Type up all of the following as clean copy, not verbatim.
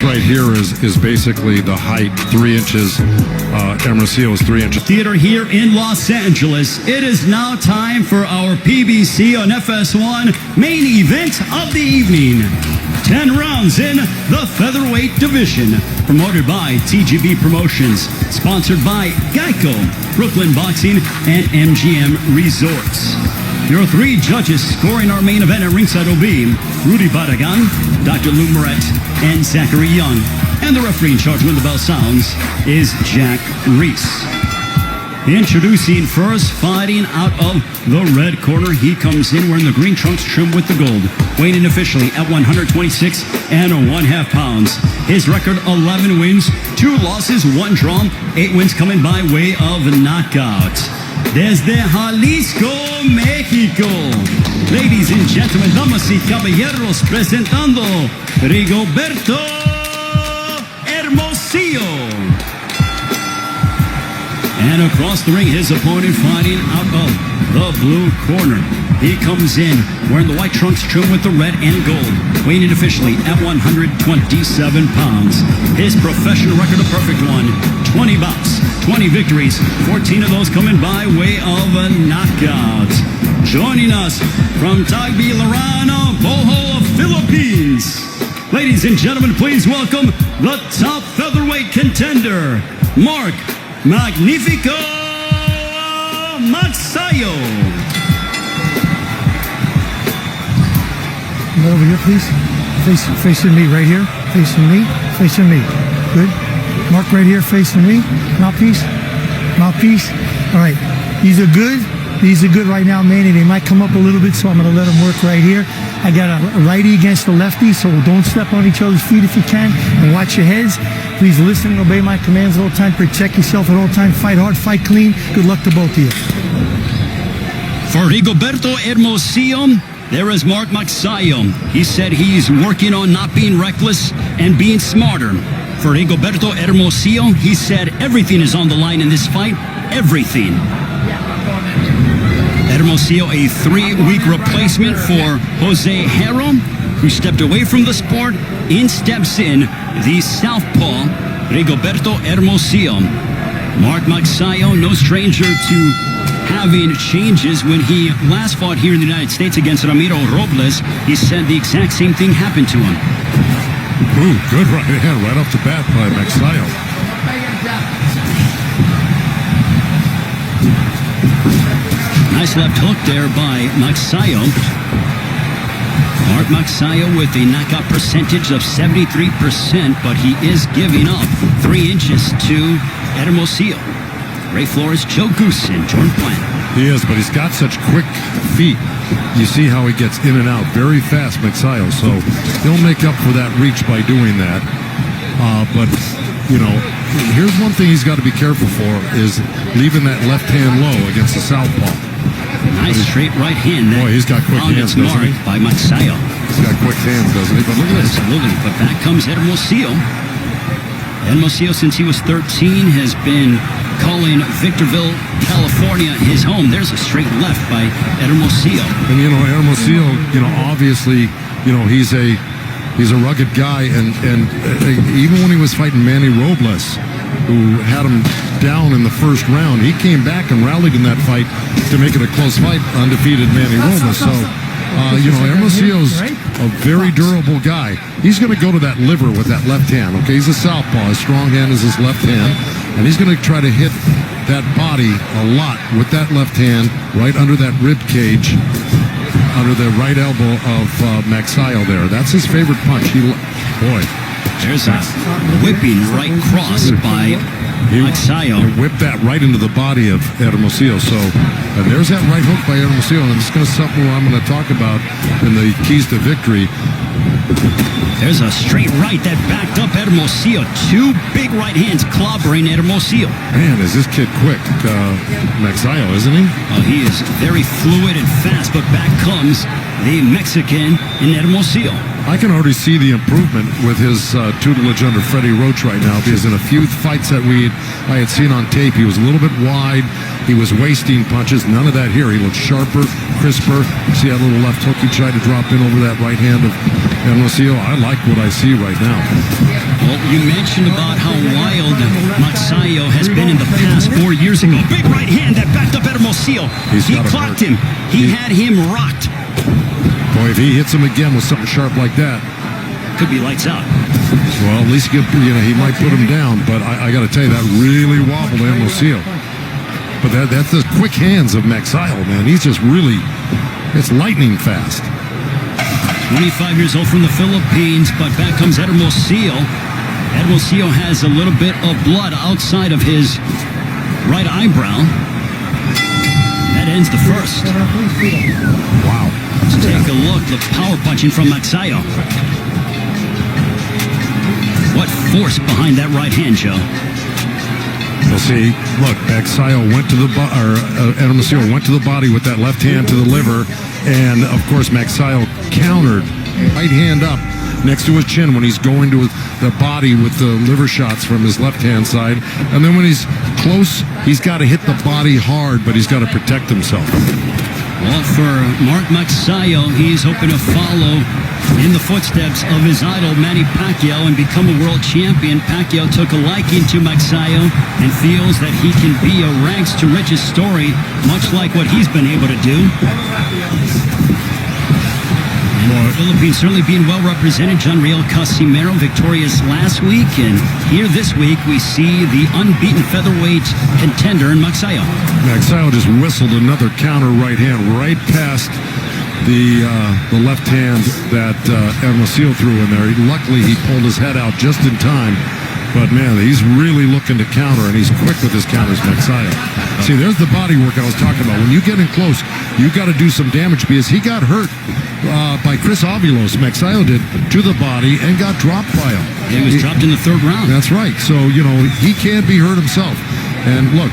Right here is basically the height, 3 inches. Hermosillo is 3 inches. Theater here in Los Angeles. It is now time for our PBC on FS1 main event of the evening. 10 rounds in the featherweight division. Promoted by TGB Promotions. Sponsored by Geico, Brooklyn Boxing, and MGM Resorts. There are 3 judges scoring our main event at ringside will be Rudy Barragan, Dr. Lou Moret, and Zachary Young. And the referee in charge when the bell sounds is Jack Reese. Introducing first, fighting out of the red corner. He comes in wearing the green trunks trimmed with the gold. Weighing in officially at 126 and 1/2 pounds. His record 11 wins, 2 losses, 1 draw, 8 wins coming by way of knockout. Desde Jalisco, México. Ladies and gentlemen, damas y caballeros, presentando Rigoberto Hermosillo. And across the ring, his opponent fighting out of the blue corner. He comes in wearing the white trunks trimmed with the red and gold. Weighing in officially at 127 pounds. His professional record, a perfect one. 20 bouts, 20 victories, 14 of those coming by way of a knockout. Joining us from Tagbilaran, Bohol, Philippines. Ladies and gentlemen, please welcome the top featherweight contender, Mark Magnifico Magsayo. Over here, please. Facing me, right here. Facing me. Facing me. Good. Mark right here, facing me. Mouthpiece. Mouthpiece. All right. These are good. These are good right now, Manny. They might come up a little bit, so I'm going to let them work right here. I got a righty against the lefty, so don't step on each other's feet if you can. And watch your heads. Please listen and obey my commands at all time. Protect yourself at all time. Fight hard, fight clean. Good luck to both of you. For Rigoberto Hermosillo, there is Mark Magsayo. He said he's working on not being reckless and being smarter. For Rigoberto Hermosillo, he said everything is on the line in this fight. Everything. Hermosillo, a 3-week replacement for Jose Herro, who stepped away from the sport. In steps in the southpaw, Rigoberto Hermosillo. Mark Magsayo, no stranger to having changes. When he last fought here in the United States against Ramiro Robles, he said the exact same thing happened to him. Ooh, good right hand right off the bat by Magsayo. Nice left hook there by Magsayo. Mark Magsayo with a knockout percentage of 73%, but he is giving up 3 inches to Hermosillo. Ray Flores, Joe Goose, and Jordan Plant. He is, but he's got such quick feet. You see how he gets in and out very fast, Magsayo. So he'll make up for that reach by doing that. But, you know, here's one thing he's got to be careful for is leaving that left hand low against the southpaw. Nice straight right hand. Boy, he's got quick hands, doesn't he? By Magsayo. He's got quick hands, doesn't he? But look at this. Absolutely. But back comes Hermosillo. Hermosillo, since he was 13, has been calling Victorville, California, his home. There's a straight left by Hermosillo. And, you know, Hermosillo, you know, obviously, you know, he's a rugged guy. And even when he was fighting Manny Robles, who had him down in the first round, he came back and rallied in that fight to make it a close fight, undefeated Manny Robles. So, you know, Hermosillo's a very durable guy. He's going to go to that liver with that left hand, okay? He's a southpaw. His strong hand is his left hand. And he's going to try to hit that body a lot with that left hand right under that rib cage, under the right elbow of Magsayo there. That's his favorite punch. Boy. There's a whipping right cross by Magsayo. Whipped that right into the body of Hermosillo. So, and there's that right hook by Hermosillo. And it's going to something I'm going to talk about in the keys to victory. There's a straight right that backed up Hermosillo. 2 big right hands clobbering Hermosillo. Man, is this kid quick. Magsayo, isn't he? He is very fluid and fast, but back comes the Mexican in Hermosillo. I can already see the improvement with his tutelage under Freddie Roach right now, because in a few fights that I had seen on tape, he was a little bit wide. He was wasting punches. None of that here. He looked sharper, crisper. See that little left hook he tried to drop in over that right hand of Hermosillo? I like what I see right now. Well, you mentioned about how wild Magsayo has been in the past 4 years ago. Big right hand that backed up Hermosillo. He clocked him. He had him rocked. Boy, if he hits him again with something sharp like that, could be lights out. Well, at least he might put him down. But I got to tell you, that really wobbled Hermosillo. But that's the quick hands of Magsayo, man. He's just really, it's lightning fast. 25 years old from the Philippines, but back comes Hermosillo. Hermosillo has a little bit of blood outside of his right eyebrow. That ends the first. Wow. Let's take a look. The power punching from Magsayo. What force behind that right hand, Joe? We'll see. Look, Magsayo went to the Hermosillo went to the body with that left hand to the liver, and of course Magsayo countered, right hand up next to his chin when he's going to the body with the liver shots from his left hand side, and then when he's close, he's got to hit the body hard, but he's got to protect himself. Well, for Mark Magsayo, he's hoping to follow in the footsteps of his idol Manny Pacquiao and become a world champion. Pacquiao took a liking to Magsayo and feels that he can be a rags to riches story, much like what he's been able to do. And the Philippines certainly being well represented. John Riel Casimero victorious last week, and here this week we see the unbeaten featherweight contender in Magsayo. Magsayo just whistled another counter right hand right past the left hand that Hermosillo threw in there. Luckily, he pulled his head out just in time. But, man, he's really looking to counter, and he's quick with his counters, Magsayo. See, there's the body work I was talking about. When you get in close, you got to do some damage because he got hurt by Chris Avilos. Magsayo did to the body and got dropped by him. He was dropped in the third round. That's right. So, he can be hurt himself. And look,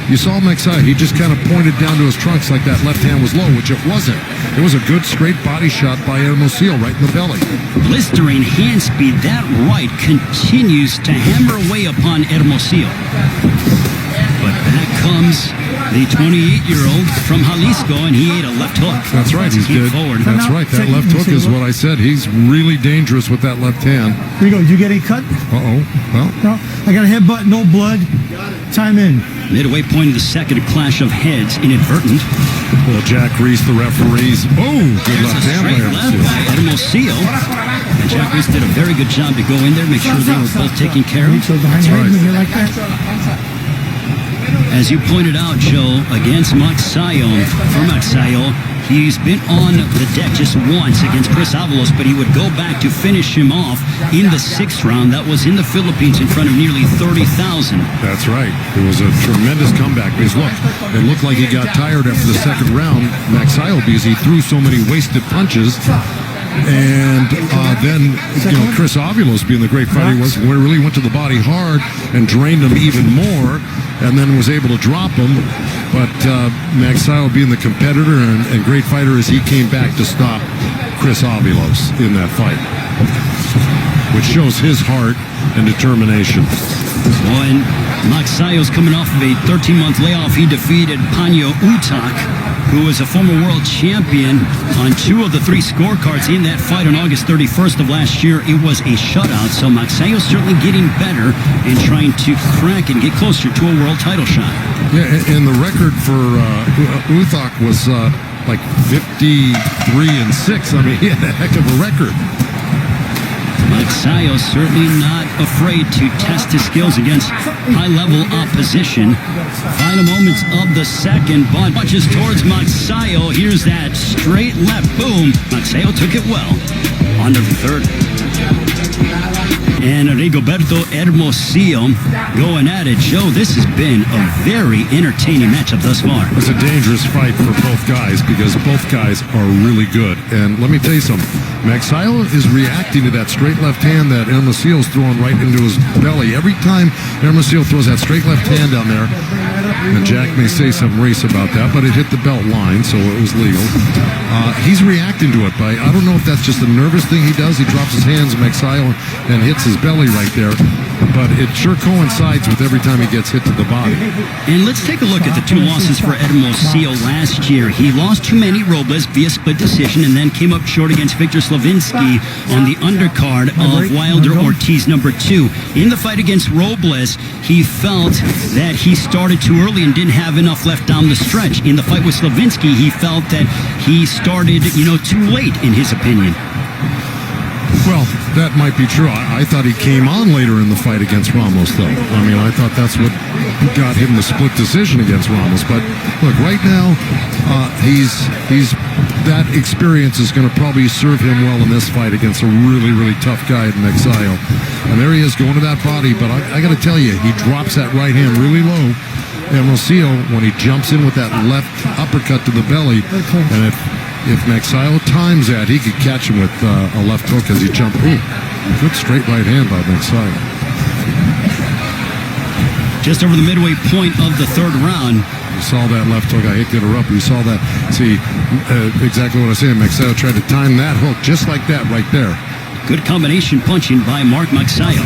you saw Magsayo. He just kind of pointed down to his trunks like that left hand was low, which it wasn't. It was a good straight body shot by Hermosillo right in the belly. Blistering hand speed. That right continues to hammer away upon Hermosillo. But back comes the 28-year-old from Jalisco, and he ate a left hook. That's right. He's good. Forward. That's right. That left hook is what I said. He's really dangerous with that left hand. Here you go. Did you get a cut? Uh-oh. Well, No. I got a headbutt, no blood. Time in. Midway point of the second, a clash of heads, inadvertent. well, Jack Reese, the referees. Oh, good There's left a hand straight by left Hermosillo. by Hermosillo. And Jack Reese did a very good job to go in there, make sure they were both taken care of. So behind your head, you like that? As you pointed out, Joe, against Magsayo, for Magsayo, he's been on the deck just once against Chris Avalos, but he would go back to finish him off in the sixth round. That was in the Philippines in front of nearly 30,000. That's right. It was a tremendous comeback. Because look, it looked like he got tired after the second round, Magsayo, because he threw so many wasted punches. And then, Chris Avilos, being the great fighter he was, really went to the body hard and drained him even more, and then was able to drop him. But Magsayo, being the competitor and great fighter as he came back to stop Chris Avilos in that fight, which shows his heart and determination. When Magsayo's coming off of a 13-month layoff, he defeated Panyo Utak, who was a former world champion, on 2 of the 3 scorecards in that fight on August 31st of last year. It was a shutout, so Magsayo's certainly getting better and trying to crack and get closer to a world title shot. Yeah, and the record for Uthak was like 53-6. I mean, he had a heck of a record. Magsayo certainly not afraid to test his skills against high-level opposition. Final moments of the second, but punches towards Magsayo. Here's that straight left. Boom. Magsayo took it well. On to the third. And Rigoberto Hermosillo going at it. Joe, this has been a very entertaining matchup thus far. It's a dangerous fight for both guys because both guys are really good. And let me tell you something. Magsayo is reacting to that straight left hand that Hermosillo's throwing right into his belly. Every time Hermosillo throws that straight left hand down there, and Jack may say some race about that, but it hit the belt line, so it was legal. He's reacting to it by, I don't know if that's just a nervous thing he does. He drops his hands, Magsayo, and hits his belly right there. but it sure coincides with every time he gets hit to the body. And let's take a look at the two losses for Hermosillo last year. He lost to Manny Robles via split decision and then came up short against Victor Slavinsky on the undercard of Wilder Ortiz #2. In the fight against Robles, he felt that he started too early and didn't have enough left down the stretch. In the fight with Slavinsky, he felt that he started, too late, in his opinion. Well, that might be true. I thought he came on later in the fight against Ramos, though. I mean, I thought that's what got him the split decision against Ramos. But look, right now, he's that experience is going to probably serve him well in this fight against a really, really tough guy at Magsayo. And there he is going to that body. But I got to tell you, he drops that right hand really low. And Hermosillo, when he jumps in with that left uppercut to the belly, and if Magsayo times that, he could catch him with a left hook as he jumped. Ooh, good straight right hand by Magsayo. Just over the midway point of the third round. You saw that left hook. I hate to interrupt, but you saw that. See, exactly what I said. Magsayo tried to time that hook just like that right there. Good combination punching by Mark Magsayo.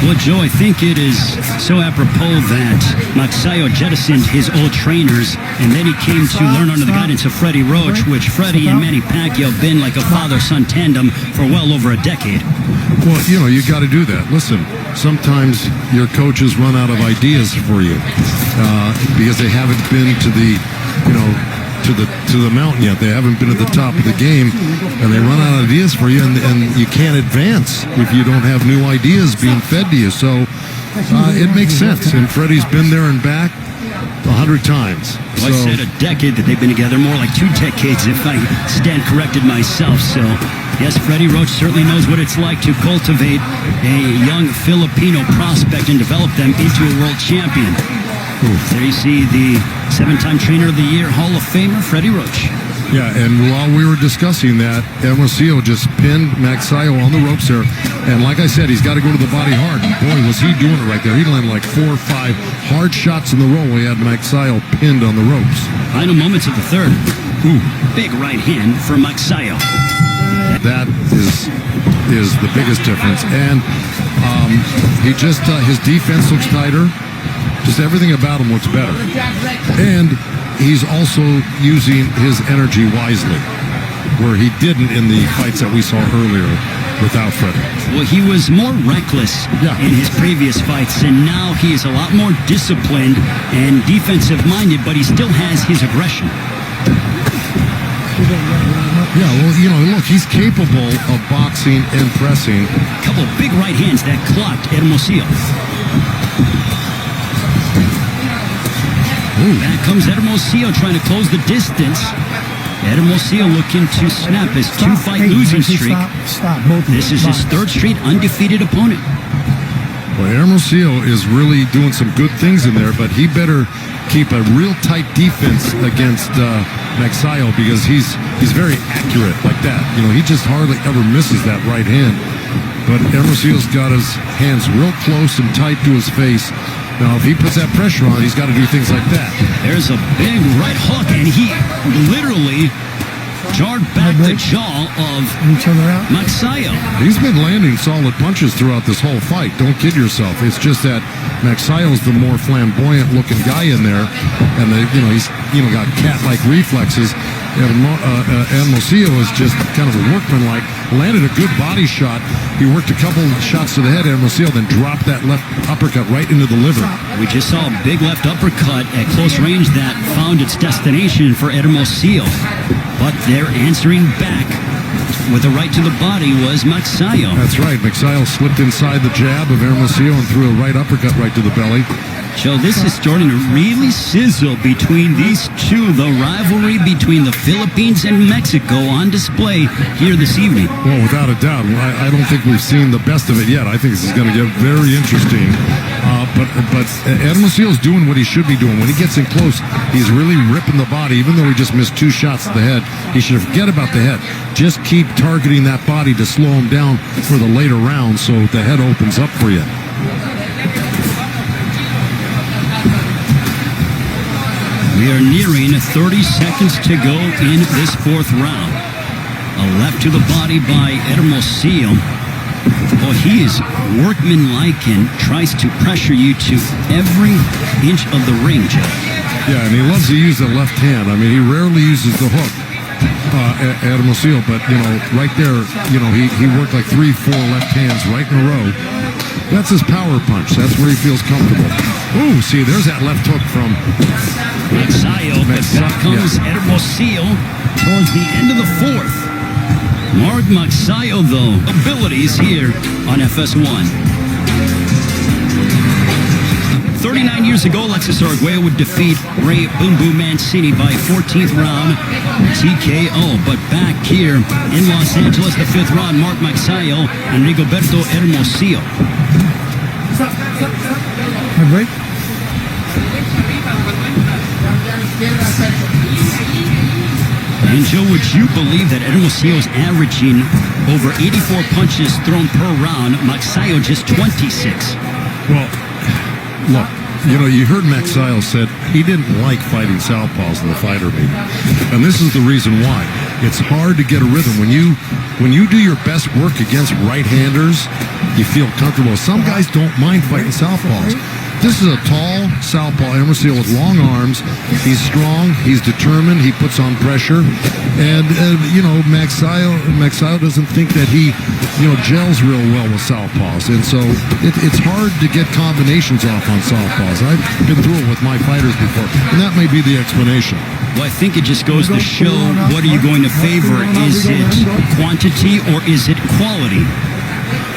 Well, Joe, I think it is so apropos that Magsayo jettisoned his old trainers, and then he came to learn under the guidance of Freddie Roach, which Freddie and Manny Pacquiao have been like a father-son tandem for well over a decade. Well, you got to do that. Listen, sometimes your coaches run out of ideas for you because they haven't been to the, to the mountain yet. They haven't been at the top of the game, and they run out of ideas for you, and you can't advance if you don't have new ideas being fed to you. So it makes sense. And Freddie's been there and back 100 times. Well, I said a decade that they've been together, more like 2 decades if I stand corrected myself. So, yes, Freddie Roach certainly knows what it's like to cultivate a young Filipino prospect and develop them into a world champion. There you see the 7-time Trainer of the Year Hall of Famer, Freddie Roach. Yeah, and while we were discussing that, Hermosillo just pinned Magsayo on the ropes there. And like I said, he's got to go to the body hard. And boy, was he doing it right there. He landed like 4 or 5 hard shots in the row. He had Magsayo pinned on the ropes. Final moments of the third. Big right hand for Magsayo. That is the biggest difference. And he just, his defense looks tighter. Just everything about him looks better. And he's also using his energy wisely, where he didn't in the fights that we saw earlier without Freddie. Well, he was more reckless in his previous fights, and now he is a lot more disciplined and defensive-minded, but he still has his aggression. Yeah, well, look, he's capable of boxing and pressing. A couple of big right hands that clocked Hermosillo. Back comes Hermosillo trying to close the distance. Hermosillo looking to snap his 2-fight losing streak. This is his 3rd straight undefeated opponent. Well, Hermosillo is really doing some good things in there, but he better keep a real tight defense against Magsayo because he's very accurate like that. He just hardly ever misses that right hand. But Hermosillo's got his hands real close and tight to his face. Now, if he puts that pressure on, he's got to do things like that. There's a big right hook, and he literally jarred back the jaw of Magsayo. He's been landing solid punches throughout this whole fight. Don't kid yourself. It's just that Magsayo's the more flamboyant-looking guy in there, and he's got cat-like reflexes. And Hermosillo is just kind of a workman-like. Landed a good body shot. He worked a couple shots to the head, Hermosillo, then dropped that left uppercut right into the liver. We just saw a big left uppercut at close range that found its destination for Hermosillo. But they're answering back with a right to the body was Magsayo. That's right. Magsayo slipped inside the jab of Hermosillo and threw a right uppercut right to the belly. Joe, this is starting to really sizzle between these two. The rivalry between the Philippines and Mexico on display here this evening. Well, without a doubt. I don't think we've seen the best of it yet. I think this is going to get very interesting. But Hermosillo's doing what he should be doing. When he gets in close, he's really ripping the body. Even though he just missed 2 shots to the head, he should forget about the head. Just keep targeting that body to slow him down for the later rounds so the head opens up for you. We are nearing 30 seconds to go in this 4th round. A left to the body by Hermosillo. Well, he is workmanlike and tries to pressure you to every inch of the ring, Joe. Yeah, and he loves to use the left hand. I mean, he rarely uses the hook, Hermosillo, but, right there, he worked like 3-4 left hands right in a row. That's his power punch. That's where he feels comfortable. Ooh, see, there's that left hook from Magsayo, but back comes Hermosillo towards the end of the fourth. Mark Magsayo, though, abilities here on FS1. 39 years ago, Alexis Arguello would defeat Ray Boom Boom Mancini by 14th round TKO. But back here in Los Angeles, the 5th round, Mark Magsayo and Rigoberto Hermosillo. My break. And Joe, would you believe that Hermosillo is averaging over 84 punches thrown per round? Magsayo just 26. Well, look, you heard Magsayo said he didn't like fighting southpaws in the fighter meeting. And this is the reason why. It's hard to get a rhythm. When you do your best work against right-handers, you feel comfortable. Some guys don't mind fighting southpaws. This is a tall southpaw, Hermosillo, with long arms. He's strong. He's determined. He puts on pressure. And, Magsayo doesn't think that he, gels real well with southpaws. And so it's hard to get combinations off on southpaws. I've been through it with my fighters before, and that may be the explanation. Well, I think it just goes to show, what are you going to favor? Is it quantity or is it quality?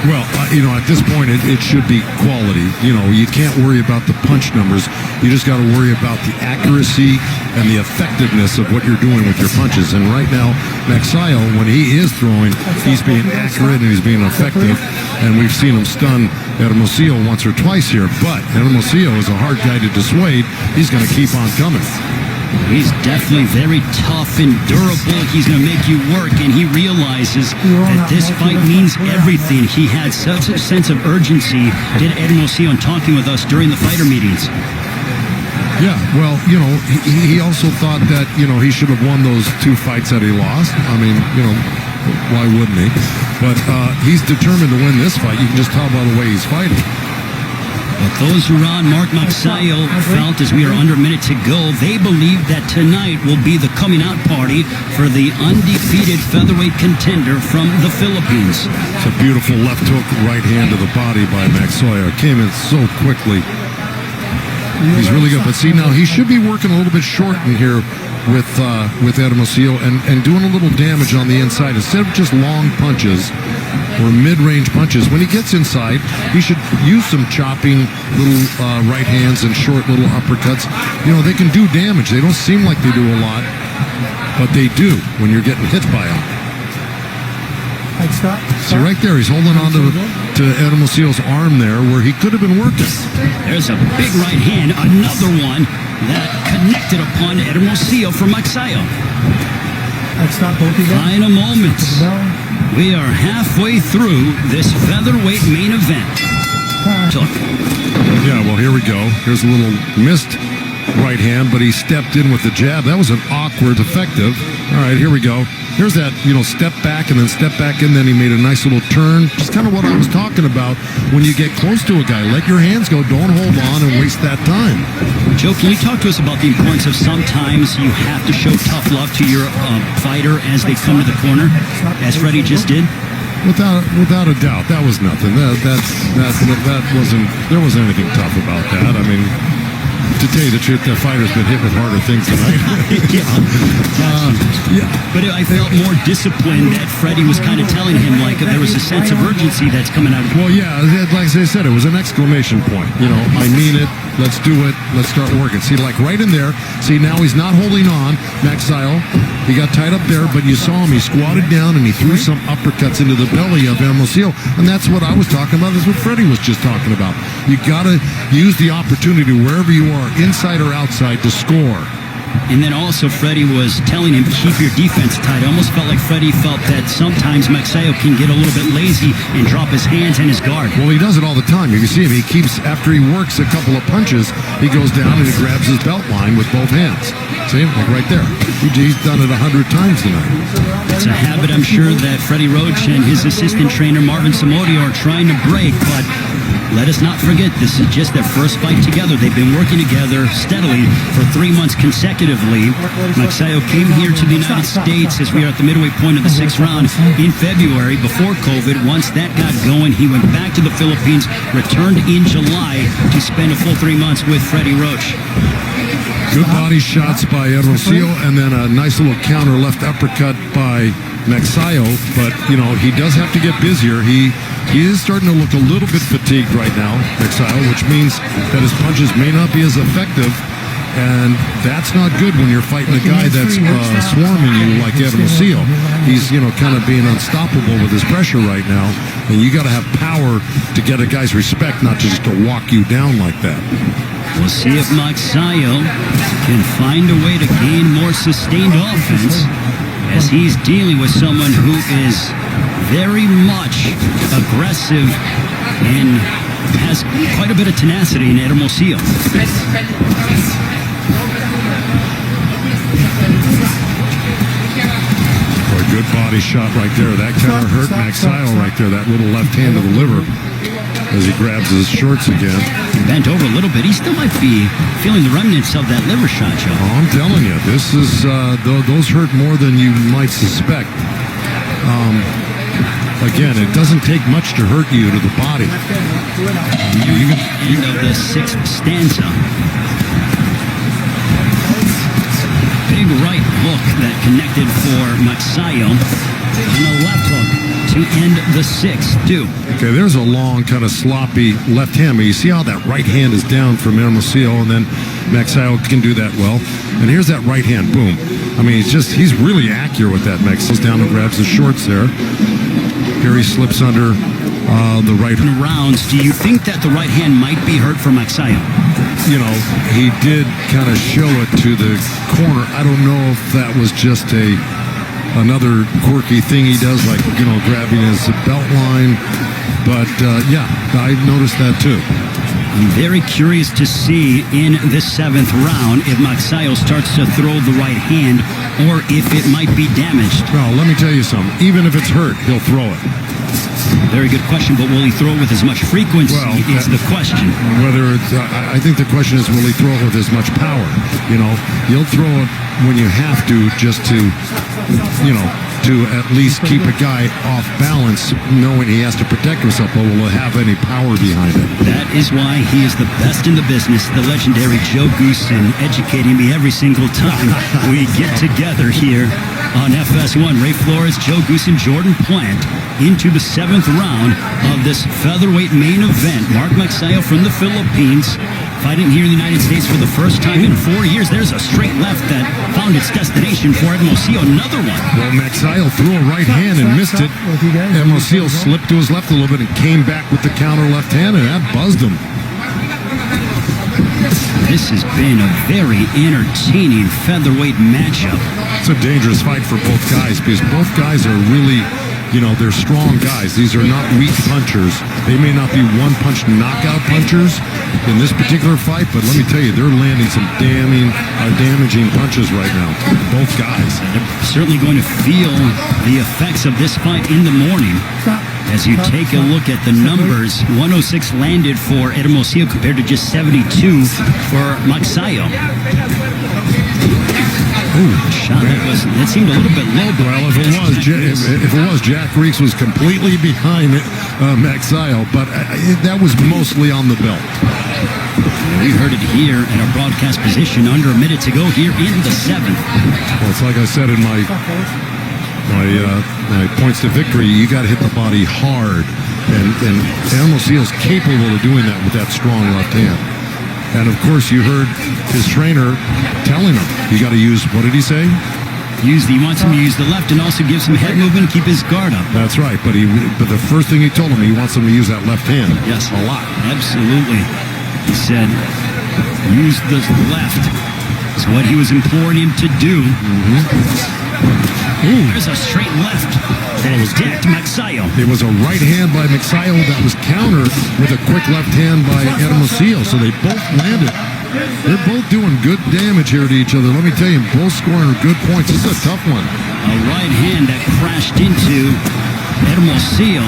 Well, at this point, it should be quality. You can't worry about the punch numbers. You just got to worry about the accuracy and the effectiveness of what you're doing with your punches. And right now, Magsayo, when he is throwing, he's being accurate and he's being effective. And we've seen him stun Hermosillo once or twice here. But Hermosillo is a hard guy to dissuade. He's going to keep on coming. He's definitely very tough and durable. He's going to make you work, and he realizes that this fight means everything. He had such a sense of urgency, did Hermosillo, in talking with us during the fighter meetings. Yeah, well, he also thought that, he should have won those 2 fights that he lost. I mean, why wouldn't he? But he's determined to win this fight. You can just tell by the way he's fighting. But those around Mark Magsayo felt, as we are under a minute to go, they believe that tonight will be the coming out party for the undefeated featherweight contender from the Philippines. It's a beautiful left hook, right hand to the body by Magsayo. Came in so quickly. He's really good. But see, now he should be working a little bit short in here with Hermosillo and doing a little damage on the inside. Instead of just long punches or mid-range punches, when he gets inside, he should use some chopping little right hands and short little uppercuts. They can do damage. They don't seem like they do a lot, but they do when you're getting hit by them. See, right there, he's holding on to Hermosillo's arm there where he could have been working. There's a big right hand, another one that connected upon Hermosillo for Magsayo. Final moments. We are halfway through this featherweight main event. Yeah, well, here we go. Here's a little missed right hand, but he stepped in with the jab. That was an awkward, effective. All right, here we go. Here's that, step back and then step back in. Then he made a nice little turn. Just kind of what I was talking about. When you get close to a guy, let your hands go. Don't hold on and waste that time. Joe, can you talk to us about the importance of sometimes you have to show tough love to your fighter as they come to the corner, as Freddie just did? Without a doubt, that was nothing. That wasn't. There wasn't anything tough about that. I mean, to tell you the truth, the fighter's been hit with harder things tonight. Yeah. But I felt more disciplined that Freddie was kind of telling him, like, there was a sense of urgency that's coming out of him. Well, yeah, like I said, it was an exclamation point. I mean it. Let's do it. Let's start working. See, like right in there. See, now he's not holding on. Magsayo, he got tied up there, but you saw him. He squatted down and he threw some uppercuts into the belly of Hermosillo. And that's what I was talking about. That's what Freddie was just talking about. You got to use the opportunity wherever you are, inside or outside, to score. And then also Freddie was telling him, keep your defense tight. I almost felt like Freddie felt that sometimes Magsayo can get a little bit lazy and drop his hands and his guard. Well, he does it all the time. You can see him. He keeps, after he works a couple of punches, he goes down and he grabs his belt line with both hands. See? Like right there. He's done it 100 times tonight. It's a habit I'm sure that Freddie Roach and his assistant trainer Marvin Samodio are trying to break, but let us not forget, this is just their first fight together. They've been working together steadily for 3 months consecutively. Magsayo came here to the United States as we are at the midway point of the 6th round in February before COVID. Once that got going, he went back to the Philippines, returned in July to spend a full 3 months with Freddie Roach. Good body shots by Hermosillo, and then a nice little counter left uppercut by Magsayo. But, you know, he does have to get busier. He is starting to look a little bit fatigued right now, Magsayo, which means that his punches may not be as effective. And that's not good when you're fighting a guy that's swarming you like Hermosillo. He's, you know, kind of being unstoppable with his pressure right now. And you got to have power to get a guy's respect, not just to walk you down like that. We'll see if Magsayo can find a way to gain more sustained offense as he's dealing with someone who is very much aggressive and has quite a bit of tenacity in Hermosillo. Boy, good body shot right there. That kind of hurt Magsayo right there, that little left hand to the liver as he grabs his shorts again. Bent over a little bit. He still might be feeling the remnants of that liver shot, Joe. Oh, I'm telling you, this is those hurt more than you might suspect. Again, it doesn't take much to hurt you to the body. End of the 6th stanza. Big right hook that connected for Magsayo. And a left hook to end the 6th, too. Okay, there's a long, kind of sloppy left hand. But you see how that right hand is down from Hermosillo, and then Magsayo can do that well. And here's that right hand, boom. I mean, he's really accurate with that. Magsayo's down and grabs his shorts there. Here he slips under the right. Rounds, do you think that the right hand might be hurt for Magsayo? You know, he did kind of show it to the corner. I don't know if that was just another quirky thing he does, like, you know, grabbing his belt line. But, yeah, I noticed that too. I'm very curious to see in the 7th round if Magsayo starts to throw the right hand or if it might be damaged. Well, let me tell you something. Even if it's hurt, he'll throw it. Very good question, but will he throw it with as much frequency is the question. Whether it's, I think the question is, will he throw it with as much power? You know, you'll throw it when you have to, just to, you know, to at least keep a guy off balance, knowing he has to protect himself, but will it have any power behind it? That is why he is the best in the business, the legendary Joe Goosen, educating me every single time we get together here on FS1. Ray Flores, Joe Goosen, Jordan Plant into the 7th round of this featherweight main event. Mark Magsayo from the Philippines, fighting here in the United States for the first time in 4 years. There's a straight left that found its destination for Hermosillo. Another one. Well, Magsayo threw a right hand and missed it. Hermosillo slipped to his left a little bit and came back with the counter left hand, and that buzzed him. This has been a very entertaining featherweight matchup. It's a dangerous fight for both guys because both guys are really, you know, they're strong guys. These are not weak punchers. They may not be one-punch knockout punchers in this particular fight, but let me tell you, they're landing some damaging punches right now. Both guys. They're certainly going to feel the effects of this fight in the morning. As you take a look at the numbers, 106 landed for Hermosillo compared to just 72 for Magsayo. Shot that seemed a little bit low. Well, if it was, Jack Reeks was completely behind Magsayo, but that was mostly on the belt. We heard it here in our broadcast position under a minute to go here in the 7th. Well, it's like I said in my points to victory, you got to hit the body hard, and Hermosillo's capable of doing that with that strong left hand. And of course, you heard his trainer telling him, you got to use, what did he say? He wants him to use the left and also give some head movement and keep his guard up. That's right, but the first thing he told him, he wants him to use that left hand. Yes, a lot. Absolutely. He said, use the left. Is what he was imploring him to do. There's a straight left that decked Magsayo. It was a right hand by Magsayo that was countered with a quick left hand by Hermosillo. So they both landed They're both doing good damage here to each other. Let me tell you, both scoring good points. This is a tough one. A right hand that crashed into Hermosillo.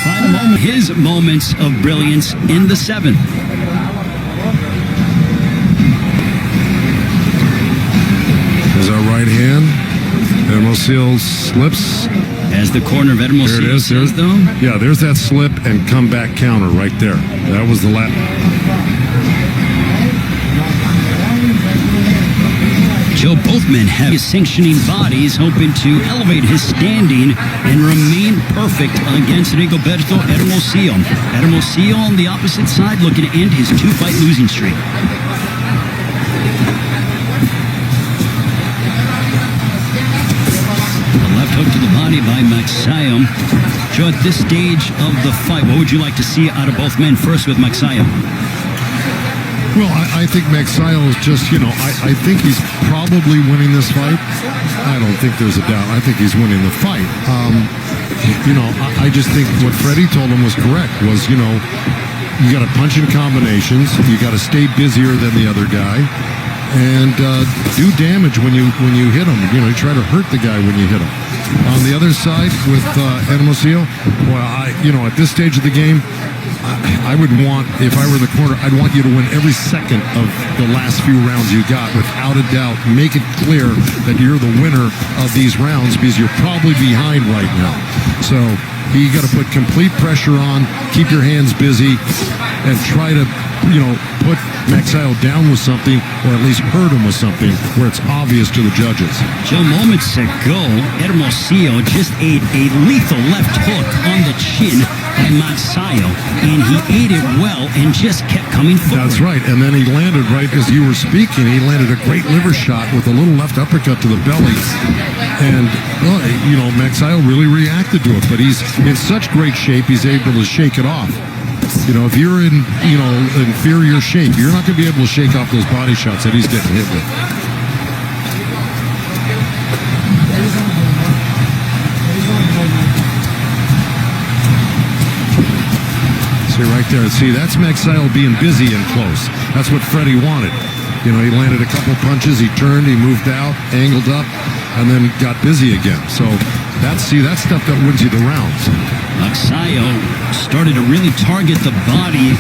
Final moment, his moments of brilliance in the 7th. There's our right hand. Hermosillo slips. As the corner of Hermosillo There it is. says, though. Yeah, there's that slip and comeback counter right there. That was the last. Joe, both men have his sanctioning bodies, hoping to elevate his standing and remain perfect against Rigoberto Hermosillo. Hermosillo on the opposite side looking to end his 2-fight losing streak. A left hook to the body by Magsayo. Joe, at this stage of the fight, what would you like to see out of both men? First with Magsayo. Well, I think Magsayo is just, I think he's probably winning this fight. I don't think there's a doubt. I think he's winning the fight. I just think what Freddie told him was correct, was, you got to punch in combinations. You got to stay busier than the other guy. And do damage when you hit him. You try to hurt the guy when you hit him. On the other side with Hermosillo, well, at this stage of the game, I would want, if I were in the corner, I'd want you to win every second of the last few rounds you got, without a doubt. Make it clear that you're the winner of these rounds, because you're probably behind right now. So you got to put complete pressure on, keep your hands busy, and try to, put Magsayo down with something, or at least hurt him with something where it's obvious to the judges. Joe, moments ago, Hermosillo just ate a lethal left hook on the chin at Magsayo, and he ate it well and just kept coming forward. That's right, and then he landed right as you were speaking. He landed a great liver shot with a little left uppercut to the belly, and Magsayo really reacted to it. But he's in such great shape, he's able to shake it off. If you're in inferior shape, you're not going to be able to shake off those body shots that he's getting hit with. See right there. See, that's Magsayo being busy and close. That's what Freddie wanted. He landed a couple punches, he turned, he moved out, angled up, and then got busy again. So that's stuff that wins you the rounds. Magsayo started to really target the body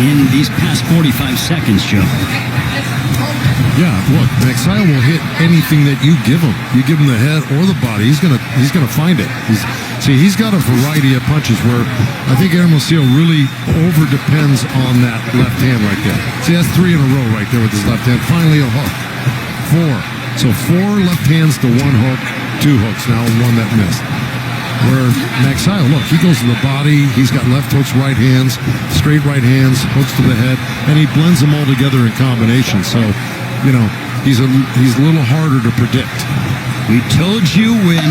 in these past 45 seconds, Joe. Yeah, look, Magsayo will hit anything that you give him. You give him the head or the body, he's gonna find it. He's got a variety of punches where I think Hermosillo really over depends on that left hand right there. See, that's 3 in a row right there with his left hand. Finally a hook. 4. So 4 left hands to 1 hook, 2 hooks now, 1 that missed. Where Magsayo, look, he goes to the body, he's got left hooks, right hands, straight right hands, hooks to the head, and he blends them all together in combination. So, he's a little harder to predict. We told you when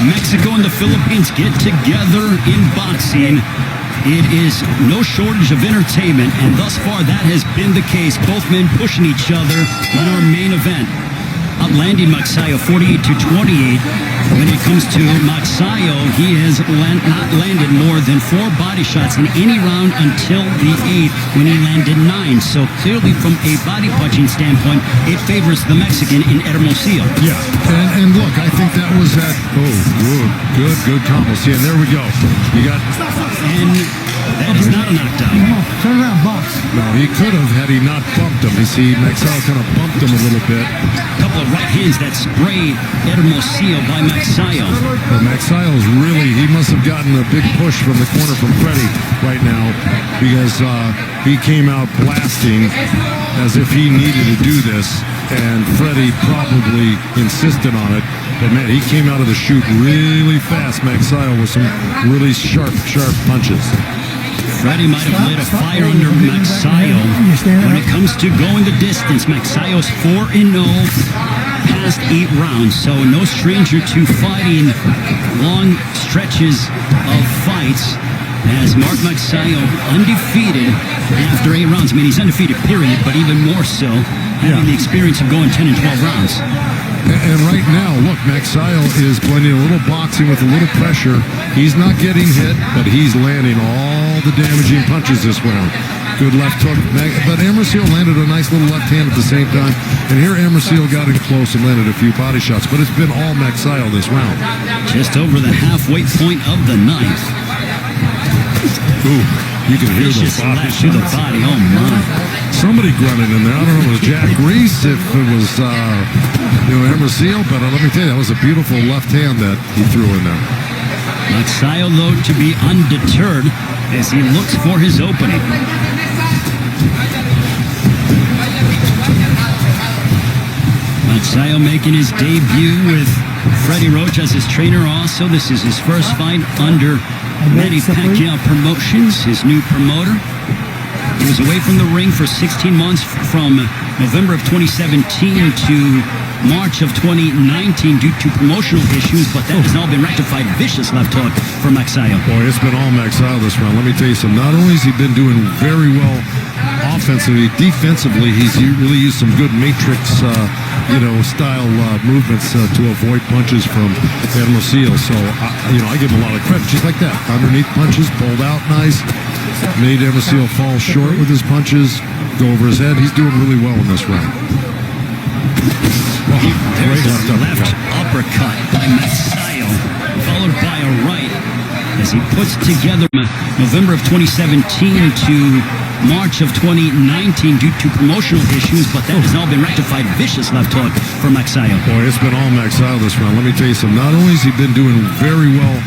Mexico and the Philippines get together in boxing, it is no shortage of entertainment, and thus far that has been the case. Both men pushing each other in our main event. Outlanding Magsayo 48-28. When it comes to Magsayo, he has not landed more than 4 body shots in any round until the 8th, when he landed 9. So clearly from a body punching standpoint, it favors the Mexican in Hermosillo. Yeah, and look, I think that was that. Oh, good combo. See, and there we go. You got. And that is not a knockdown. Turn around, box. No, he could have had he not bumped him. You see, Magsayo kind of bumped him a little bit. A couple of right hands that sprayed Hermosillo by Magsayo. Well, Magsayo's really, he must have gotten a big push from the corner from Freddie right now, because he came out blasting as if he needed to do this, and Freddie probably insisted on it. But man, he came out of the chute really fast, Magsayo, with some really sharp punches. Freddie might have lit a fire under Magsayo when it comes to going the distance. Magsayo's 4-0 past 8 rounds, so no stranger to fighting long stretches of fights. As Mark Magsayo undefeated after 8 rounds. I mean, he's undefeated, period, but even more so having the experience of going 10 and 12 rounds. And right now, look, Magsayo is blending a little boxing with a little pressure. He's not getting hit, but he's landing all the damaging punches this round. Good left hook. But Hermosillo landed a nice little left hand at the same time. And here Hermosillo got in close and landed a few body shots. But it's been all Magsayo this round. Just over the halfway point of the ninth. Ooh, you can hear Vicious the body left to the shots. body. Oh, my. Somebody grunted in there. I don't know if it was Jack Reese, if it was Hermosillo. But let me tell you, that was a beautiful left hand that he threw in there. Magsayo, though, to be undeterred as he looks for his opening. Magsayo making his debut with Freddie Roach as his trainer also. This is his first fight under Manny Pacquiao Promotions, his new promoter. He was away from the ring for 16 months from November of 2017 to March of 2019 due to promotional issues, but that has now been rectified. Vicious left hook for Magsayo. Boy, it's been all Magsayo this round. Let me tell you something. Not only has he been doing very well offensively, defensively, he's really used some good matrix, style movements to avoid punches from Hermosillo. So, I give him a lot of credit. Just like that. Underneath punches, pulled out nice. Made Hermosillo fall short with his punches, go over his head. He's doing really well in this round. There's a left uppercut by Magsayo, followed by a right as he puts together November of 2017 to March of 2019 due to promotional issues, but that has now been rectified. Vicious left hook for Magsayo. Boy, it's been all Magsayo this round. Let me tell you something. Not only has he been doing very well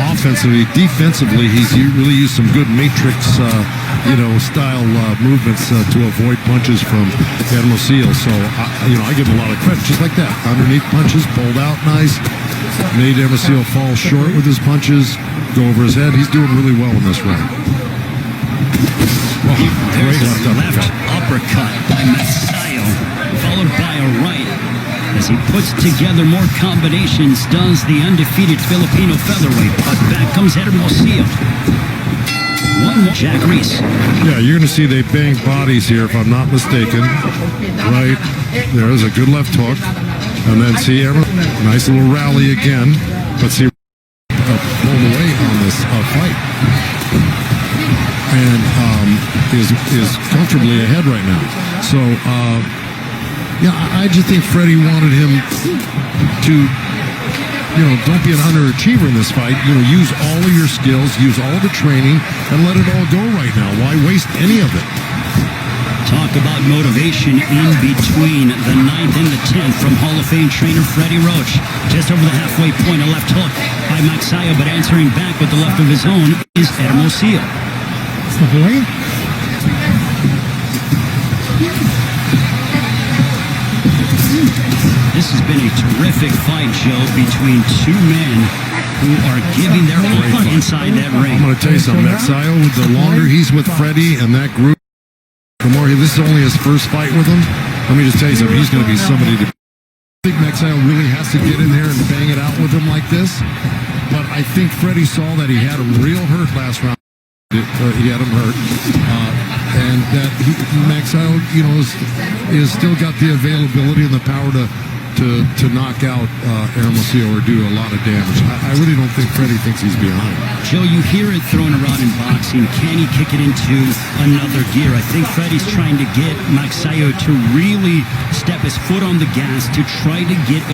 offensively, defensively, he's really used some good matrix, style movements to avoid punches from Hermosillo. So, I give him a lot of credit. Just like that. Underneath punches, pulled out nice. Made Hermosillo fall short with his punches, go over his head. He's doing really well in this round. There's a left uppercut by Magsayo, followed by a right as he puts together more combinations, does the undefeated Filipino featherweight. But back comes Hermosillo. One more. Jack Reese. Yeah, you're going to see they bang bodies here, if I'm not mistaken. Right there's a good left hook. And then see, nice little rally again. But see, pulled away on this fight. And is comfortably ahead right now. So, I just think Freddie wanted him to, don't be an underachiever in this fight. Use all of your skills, use all the training, and let it all go right now. Why waste any of it? Talk about motivation in between the 9th and the 10th from Hall of Fame trainer Freddie Roach. Just over the halfway point, a left hook by Magsayo, but answering back with the left of his own is Hermosillo. Step away. This has been a terrific fight, Joe, between two men who are giving their all inside that ring. I'm going to tell you something, Magsayo, the longer he's with Freddie and that group, the more this is only his first fight with him. Let me just tell you something, he's going to be somebody to... I think Magsayo really has to get in there and bang it out with him like this. But I think Freddie saw that he had him real hurt last round. He had him hurt. And that Magsayo, is still got the availability and the power to knock out Hermosillo or do a lot of damage. I really don't think Freddie thinks he's behind. Joe, you hear it thrown around in boxing. Can he kick it into another gear? I think Freddie's trying to get Magsayo to really step his foot on the gas to try to get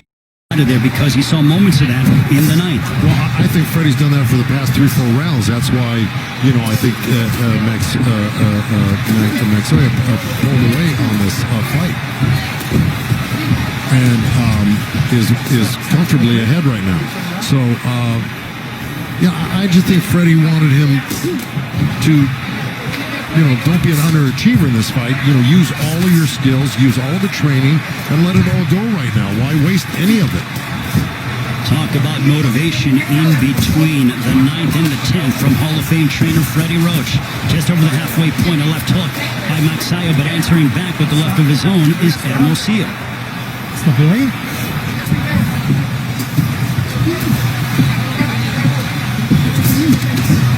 out of there because he saw moments of that in the 9th. Well, I think Freddie's done that for the past 3-4 rounds. That's why, I think Magsayo pulled away on this fight. And is comfortably ahead right now. So, I just think Freddie wanted him to, don't be an underachiever in this fight. Use all of your skills, use all the training, and let it all go right now. Why waste any of it? Talk about motivation in between the 9th and the 10th from Hall of Fame trainer Freddie Roach. Just over the halfway point, a left hook by Magsayo, but answering back with the left of his own is Hermosillo. Step away.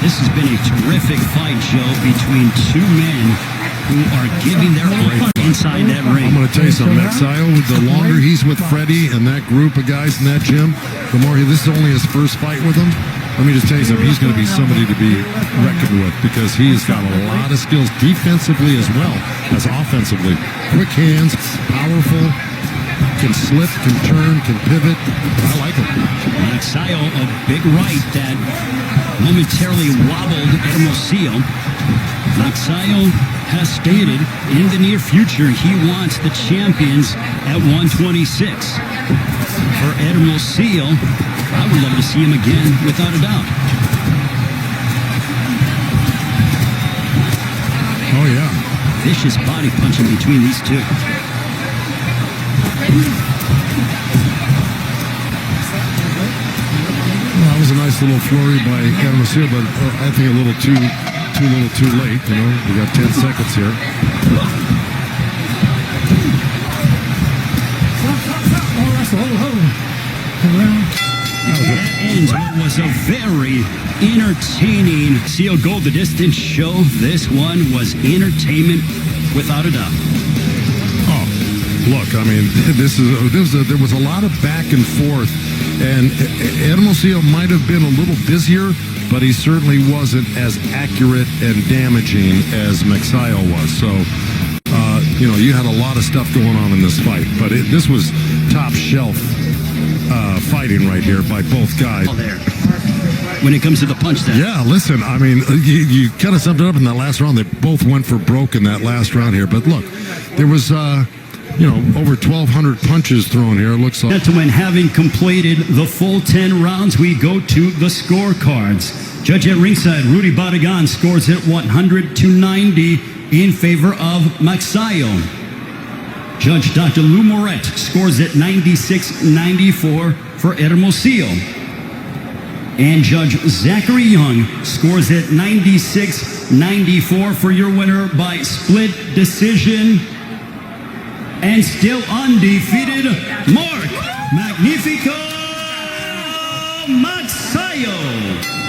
This has been a terrific fight, Joe, between two men who are giving their all inside that ring. I'm going to tell you something, Magsayo, the longer he's with Freddie and that group of guys in that gym, the more this is only his first fight with him. let me just tell you something. He's going to be somebody to be reckoned with because he's got a lot of skills defensively as well as offensively. Quick hands, powerful, can slip, can turn, can pivot. I like him. Magsayo, a big right that momentarily wobbled Hermosillo. Magsayo has stated in the near future he wants the champions at 126. For Hermosillo, I would love to see him again, without a doubt. Oh, yeah. Vicious body punching between these two. Well, that was a nice little flurry by Hermosillo, but I think a little too late. You know, we got 10 seconds here. That ends what was a very entertaining Seal Go the Distance show. This one was entertainment without a doubt. Oh, look, I mean, there was a lot of back and forth, and Hermosillo might have been a little busier, but he certainly wasn't as accurate and damaging as Magsayo was. So, you know, you had a lot of stuff going on in this fight, but this was top shelf fighting right here by both guys. There. When it comes to the punch, then. Yeah, listen, I mean, you kind of summed it up in that last round. They both went for broke in that last round here. But look, there was, you know, over 1,200 punches thrown here. It looks like. Gentlemen, having completed the full 10 rounds, we go to the scorecards. Judge at ringside, Rudy Badagan scores at 100-90 in favor of Magsayo. Judge Dr. Lou Moret scores at 96-94 for Hermosillo. And Judge Zachary Young scores at 96-94 for your winner by split decision. And still undefeated, Mark Magnifico Magsayo.